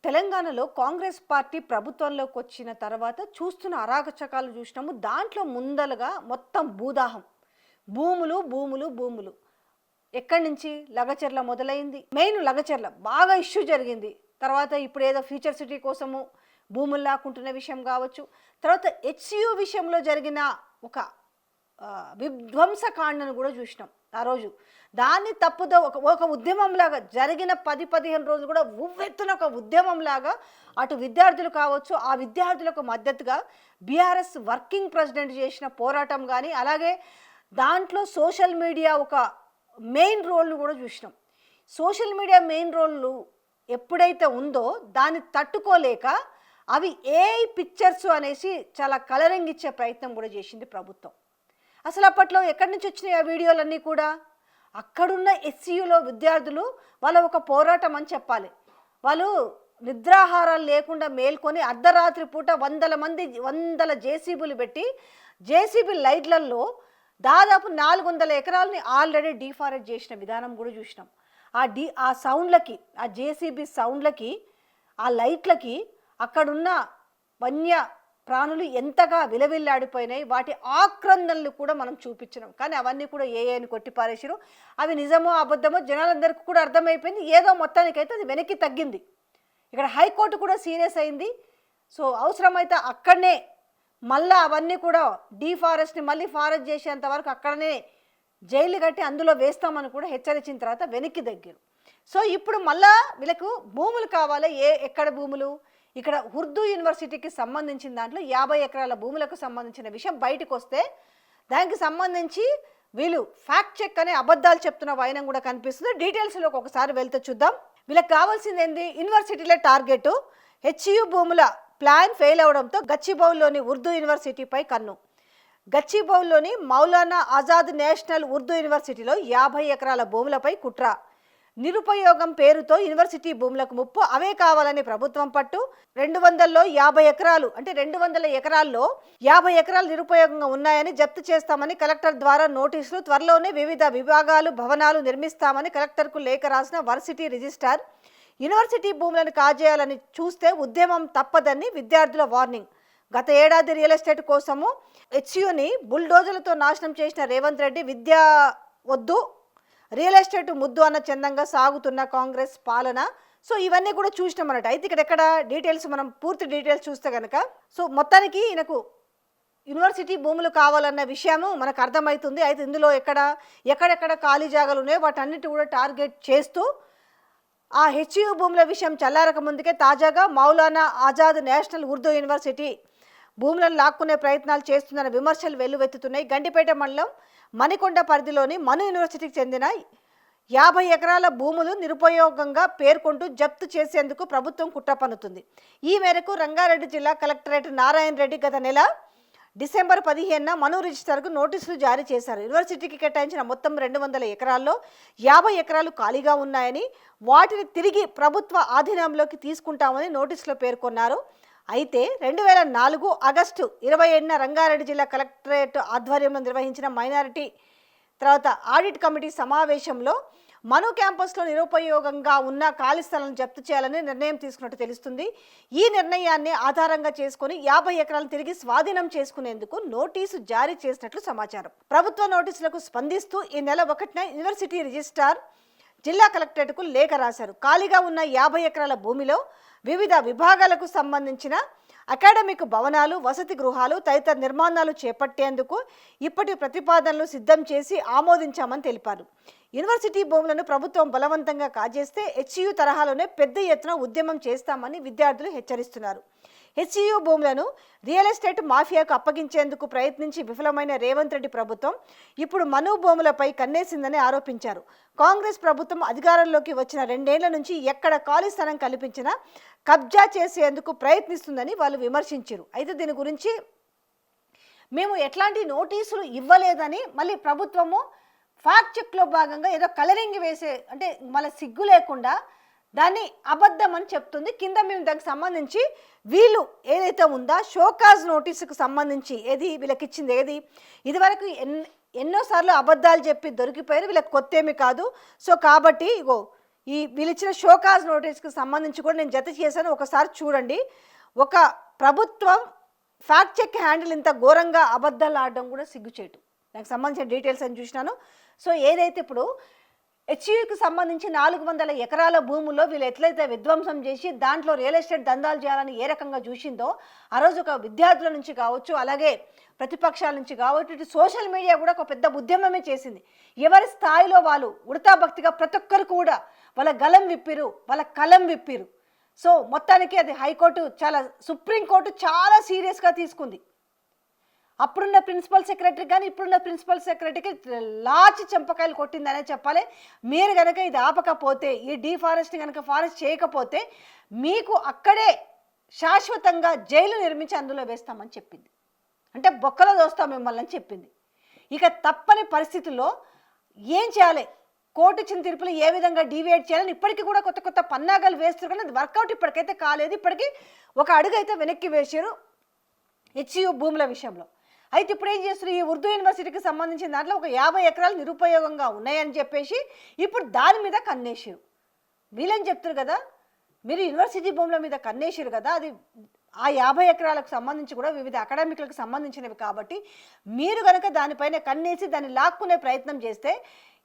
తెలంగాణలో కాంగ్రెస్ పార్టీ ప్రభుత్వంలోకి వచ్చిన తర్వాత చూస్తున్న అరాచకాలు చూసినాము. దాంట్లో ముందలుగా మొత్తం భూదాహం, భూములు భూములు భూములు. ఎక్కడి నుంచి? లగచర్ల మొదలైంది. మెయిన్ లగచర్ల బాగా ఇష్యూ జరిగింది. తర్వాత ఇప్పుడు ఏదో ఫ్యూచర్ సిటీ కోసము భూములు లాక్కుంటున్న విషయం కావచ్చు. తర్వాత హెచ్సియు విషయంలో జరిగిన ఒక విధ్వంసకాండను కూడా చూసినాం ఆ రోజు. దాన్ని తప్పుదో ఒక ఉద్యమంలాగా జరిగిన 10-15 రోజులు కూడా ఉవ్వెత్తున ఒక ఉద్యమంలాగా అటు విద్యార్థులు కావచ్చు, ఆ విద్యార్థులకు మద్దతుగా బీఆర్ఎస్ వర్కింగ్ ప్రెసిడెంట్ చేసిన పోరాటం కానీ, అలాగే దాంట్లో సోషల్ మీడియా ఒక మెయిన్ రోల్ను కూడా చూసినాం. సోషల్ మీడియా మెయిన్ రోల్ను ఎప్పుడైతే ఉందో దాన్ని తట్టుకోలేక అవి ఏఐ పిక్చర్స్ అనేసి చాలా కలరింగ్ ఇచ్చే ప్రయత్నం కూడా చేసింది ప్రభుత్వం. అసలు అప్పట్లో ఎక్కడి నుంచి వచ్చినాయి ఆ వీడియోలన్నీ కూడా? అక్కడున్న హెచ్సియులో విద్యార్థులు వాళ్ళ ఒక పోరాటం అని చెప్పాలి. వాళ్ళు నిద్రాహారాలు లేకుండా మేల్కొని అర్ధరాత్రి పూట వందల జేసీబీలు పెట్టి జేసీబీ లైట్లలో దాదాపు 400 ఎకరాలని ఆల్రెడీ డిఫారెస్ట్ చేసిన విధానం కూడా చూసినాం. ఆ సౌండ్లకి, ఆ జేసీబీ సౌండ్లకి, ఆ లైట్లకి అక్కడున్న వన్య ప్రాణులు ఎంతగా విలవిల్లాడిపోయినాయి. వాటి ఆక్రందనలు కూడా మనం చూపించినాం. కానీ అవన్నీ కూడా ఏఐని కొట్టిపారేసారు. అవి నిజమో అబద్ధమో జనాలందరికీ కూడా అర్థమైపోయింది. ఏదో మొత్తానికైతే అది వెనక్కి తగ్గింది. ఇక్కడ హైకోర్టు కూడా సీరియస్ అయింది. సో అవసరమైతే అక్కడనే మళ్ళీ అవన్నీ కూడా డీఫారెస్ట్ని మళ్ళీ ఫారెస్ట్ చేసేంత వరకు అక్కడనే జైలు కట్టి అందులో వేస్తామని కూడా హెచ్చరించిన తర్వాత వెనక్కి తగ్గారు. సో ఇప్పుడు మళ్ళా వీళ్ళకు భూములు కావాలి. ఎక్కడ భూములు? ఇక్కడ ఉర్దూ యూనివర్సిటీకి సంబంధించిన దాంట్లో 50 ఎకరాల భూములకు సంబంధించిన విషయం బయటకు వస్తే దానికి సంబంధించి వీళ్ళు ఫ్యాక్ట్ చెక్ అనే అబద్ధాలు చెప్తున్న వైనం కూడా కనిపిస్తుంది. డీటెయిల్స్లోకి ఒకసారి వెళ్తే చూద్దాం. వీళ్ళకి కావాల్సింది ఏంది? యూనివర్సిటీలే టార్గెట్. హెచ్యు భూముల ప్లాన్ ఫెయిల్ అవడంతో గచ్చిబౌలిలోని ఉర్దూ యూనివర్సిటీపై కన్ను. గచ్చిబౌలిలోని మౌలానా ఆజాద్ నేషనల్ ఉర్దూ యూనివర్సిటీలో 50 ఎకరాల భూములపై కుట్ర. నిరుపయోగం పేరుతో యూనివర్సిటీ భూములకు ముప్పు. అవే కావాలని ప్రభుత్వం పట్టు. 200లో 50 ఎకరాలు అంటే 200 ఎకరాల్లో 50 ఎకరాలు నిరుపయోగంగా ఉన్నాయని జప్తు చేస్తామని కలెక్టర్ ద్వారా నోటీసులు. త్వరలోనే వివిధ విభాగాలు భవనాలు నిర్మిస్తామని కలెక్టర్కు లేఖ రాసిన వర్సిటీ రిజిస్ట్రార్. యూనివర్సిటీ భూములను కాజేయాలని చూస్తే ఉద్యమం తప్పదని విద్యార్థుల వార్నింగ్. గత ఏడాది రియల్ ఎస్టేట్ కోసము హెచ్యుని బుల్డోజర్లతో నాశనం చేసిన రేవంత్ రెడ్డి విద్య వద్దు, రియల్ ఎస్టేట్ ముద్దు అన్న చందంగా సాగుతున్న కాంగ్రెస్ పాలన. సో ఇవన్నీ కూడా చూసినాం అన్నట్టు. అయితే ఇక్కడ డీటెయిల్స్ మనం పూర్తి డీటెయిల్స్ చూస్తే కనుక సో మొత్తానికి ఈయనకు యూనివర్సిటీ భూములు కావాలన్న విషయము మనకు అర్థమవుతుంది. అయితే ఇందులో ఎక్కడెక్కడ ఖాళీ జాగాలు ఉన్నాయో వాటన్నిటి కూడా టార్గెట్ చేస్తూ ఆ హెచ్యు భూముల విషయం చల్లారక ముందుకే తాజాగా మౌలానా ఆజాద్ నేషనల్ ఉర్దూ యూనివర్సిటీ భూములను లాక్కునే ప్రయత్నాలు చేస్తుందన్న విమర్శలు వెల్లువెత్తుతున్నాయి. గండిపేట మండలం మణికొండ పరిధిలోని మను యూనివర్సిటీకి చెందిన 50 ఎకరాల భూములు నిరుపయోగంగా పేర్కొంటూ జప్తు చేసేందుకు ప్రభుత్వం కుట్ర పన్నుతుంది. ఈ మేరకు రంగారెడ్డి జిల్లా కలెక్టరేట్ నారాయణ రెడ్డి గత నెల డిసెంబర్ 15న మను రిజిస్టర్కు నోటీసులు జారీ చేశారు. యూనివర్సిటీకి కేటాయించిన మొత్తం 200 ఎకరాల్లో 50 ఎకరాలు ఖాళీగా ఉన్నాయని, వాటిని తిరిగి ప్రభుత్వ ఆధీనంలోకి తీసుకుంటామని నోటీసులో పేర్కొన్నారు. అయితే 2004 ఆగస్టు 27న రంగారెడ్డి జిల్లా కలెక్టరేట్ ఆధ్వర్యంలో నిర్వహించిన మైనారిటీ తర్వాత ఆడిట్ కమిటీ సమావేశంలో మను క్యాంపస్లో నిరుపయోగంగా ఉన్న ఖాళీ స్థలాలను జప్తు చేయాలని నిర్ణయం తీసుకున్నట్టు తెలుస్తుంది. ఈ నిర్ణయాన్ని ఆధారంగా చేసుకుని 50 ఎకరాలను తిరిగి స్వాధీనం చేసుకునేందుకు నోటీసు జారీ చేసినట్లు సమాచారం. ప్రభుత్వ నోటీసులకు స్పందిస్తూ ఈ నెల 1న యూనివర్సిటీ రిజిస్ట్రార్ జిల్లా కలెక్టరేట్కు లేఖ రాశారు. ఖాళీగా ఉన్న 50 ఎకరాల భూమిలో వివిధ విభాగాలకు సంబంధించిన అకాడమిక్ భవనాలు, వసతి గృహాలు తదితర నిర్మాణాలు చేపట్టేందుకు ఇప్పటి ప్రతిపాదనలు సిద్ధం చేసి ఆమోదించామని తెలిపారు. యూనివర్సిటీ భూములను ప్రభుత్వం బలవంతంగా కాజేస్తే హెచ్యు తరహాలోనే పెద్ద ఎత్తున ఉద్యమం చేస్తామని విద్యార్థులు హెచ్చరిస్తున్నారు. హెచ్యు భూములను రియల్ ఎస్టేట్ మాఫియాకు అప్పగించేందుకు ప్రయత్నించి విఫలమైన రేవంత్ రెడ్డి ప్రభుత్వం ఇప్పుడు మను భూములపై కన్నేసిందని ఆరోపించారు. కాంగ్రెస్ ప్రభుత్వం అధికారంలోకి వచ్చిన 2 ఏళ్ల నుంచి ఎక్కడ ఖాళీ స్థలం కల్పించినా కబ్జా చేసేందుకు ప్రయత్నిస్తుందని వాళ్ళు విమర్శించారు. అయితే దీని గురించి మేము ఎట్లాంటి నోటీసులు ఇవ్వలేదని మళ్ళీ ప్రభుత్వము ఫ్యాక్ట్ చెక్లో భాగంగా ఏదో కలరింగ్ వేసే అంటే మళ్ళీ సిగ్గు లేకుండా దాన్ని అబద్ధం అని చెప్తుంది. కింద మేము దానికి సంబంధించి వీళ్ళు ఏదైతే ఉందో షోకాజ్ నోటీసుకు సంబంధించి వీళ్ళకి ఇచ్చింది ఇదివరకు ఎన్నోసార్లు అబద్ధాలు చెప్పి దొరికిపోయారు. వీళ్ళకి కొత్తేమి కాదు. సో కాబట్టి ఈ వీళ్ళిచ్చిన షోకాజ్ నోటీస్కి సంబంధించి కూడా నేను జత చేశాను, ఒకసారి చూడండి. ఒక ప్రభుత్వం ఫ్యాక్ట్ చెక్ హ్యాండిల్ ఇంత ఘోరంగా అబద్ధాలు ఆడడం కూడా సిగ్గుచేటు. దానికి సంబంధించిన డీటెయిల్స్ అని చూసినాను. సో ఏదైతే ఇప్పుడు హెచ్యుకి సంబంధించి 400 ఎకరాల భూముల్లో వీళ్ళు ఎట్లయితే విధ్వంసం చేసి దాంట్లో రియల్ ఎస్టేట్ దందాలు చేయాలని ఏ రకంగా చూసిందో, ఆ రోజు ఒక విద్యార్థుల నుంచి కావచ్చు, అలాగే ప్రతిపక్షాల నుంచి కావచ్చు, ఇటు సోషల్ మీడియా కూడా ఒక పెద్ద ఉద్యమమే చేసింది. ఎవరి స్థాయిలో వాళ్ళు ఉడతా భక్తిగా ప్రతి ఒక్కరు కూడా వాళ్ళ గలం విప్పిరు, వాళ్ళ కలం విప్పిరు. సో మొత్తానికి అది హైకోర్టు సుప్రీంకోర్టు చాలా సీరియస్గా తీసుకుంది. అప్పుడున్న ప్రిన్సిపల్ సెక్రటరీ కానీ ఇప్పుడున్న ప్రిన్సిపల్ సెక్రటరీకి లాచి చెంపకాయలు కొట్టిందనే చెప్పాలి. మీరు కనుక ఇది ఆపకపోతే, ఈ డీఫారెస్ట్ కనుక ఫారెస్ట్ చేయకపోతే మీకు అక్కడే శాశ్వతంగా జైలు నిర్మించి అందులో వేస్తామని చెప్పింది. అంటే బొక్కలో దోస్తాం మిమ్మల్ని అని చెప్పింది. ఇక తప్పని పరిస్థితుల్లో ఏం చేయాలి, కోర్టు ఇచ్చిన తీర్పులు ఏ విధంగా డీవియేట్ చేయాలని ఇప్పటికీ కూడా కొత్త కొత్త పన్నాగాలు వేస్తారు, కానీ అది వర్కౌట్ ఇప్పటికైతే కాలేదు. ఇప్పటికీ ఒక అడుగు అయితే వెనక్కి వేసారు హెచ్యు భూముల విషయంలో. అయితే ఇప్పుడు ఏం చేస్తారు, ఈ ఉర్దూ యూనివర్సిటీకి సంబంధించిన దాంట్లో ఒక 50 ఎకరాలు నిరుపయోగంగా ఉన్నాయని చెప్పేసి ఇప్పుడు దాని మీద కన్నేసారు. వీళ్ళని చెప్తారు కదా, మీరు యూనివర్సిటీ భూముల మీద కన్నేసారు కదా, అది ఆ 50 ఎకరాలకు సంబంధించి కూడా వివిధ అకాడమిక్లకు సంబంధించినవి కాబట్టి మీరు కనుక దానిపైన కన్నేసి దాన్ని లాక్కునే ప్రయత్నం చేస్తే,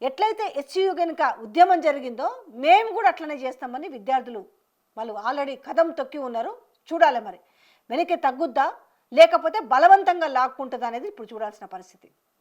ఎట్లయితే హెచ్యు కనుక ఉద్యమం జరిగిందో మేము కూడా అట్లనే చేస్తామని విద్యార్థులు వాళ్ళు ఆల్రెడీ కదం తొక్కి ఉన్నారు. చూడాలి మరి వెనక్కి తగ్గుద్దా లేకపోతే బలవంతంగా లాక్కుంటుందా అనేది ఇప్పుడు చూడాల్సిన పరిస్థితి.